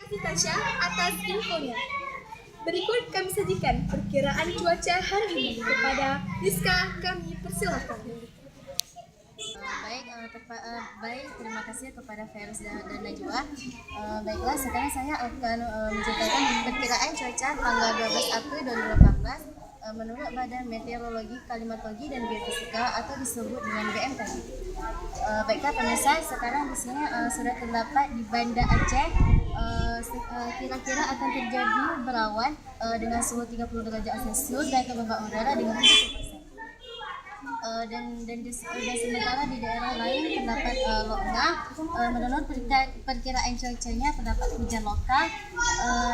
Terima kasih Tasya atas infonya. Berikut kami sajikan perkiraan cuaca hari ini kepada Rizka. Kami persilakan. Baik, terima kasih kepada Ferus dan Najwa. Baiklah, sekarang saya akan menceritakan perkiraan cuaca tanggal 12 April 2018 menurut Badan Meteorologi, Klimatologi dan Geofisika atau disebut dengan BMKG. Baiklah pemirsa, sekarang di sini sudah terdapat di Banda Aceh. Kira-kira akan terjadi berawan dengan suhu 30 derajat Celcius dan kelembaban udara dengan 70%. Dan sementara di daerah lain terdapat lokna. Menurut perkiraan cuacanya terdapat hujan lokal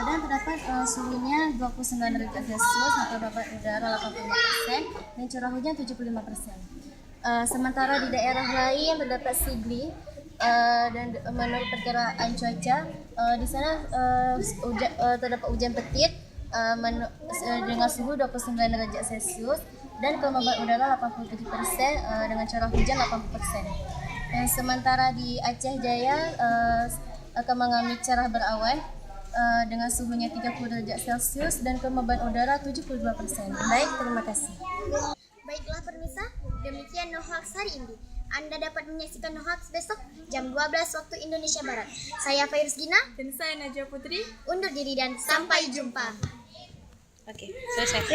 dan terdapat suhunya 29 derajat Celcius dan kelembaban udara 85% dan curah hujan 75%. Sementara di daerah lain terdapat Sigli. Dan menurut perkiraan cuaca di sana terdapat hujan petir dengan suhu 29 derajat Celcius dan kelembaban udara 87% dengan curah hujan 80%. Dan sementara di Aceh Jaya akan mengalami cerah berawan dengan suhunya 30 derajat Celcius dan kelembaban udara 72%. Baik, terima kasih. Baiklah pemirsa, demikian Nohoaks hari ini. Anda dapat menyaksikan Nohoaks besok jam 12 waktu Indonesia Barat. Saya Fairuz Gina Dan saya Najwa Putri. undur diri dan sampai jumpa. Oke, selesai.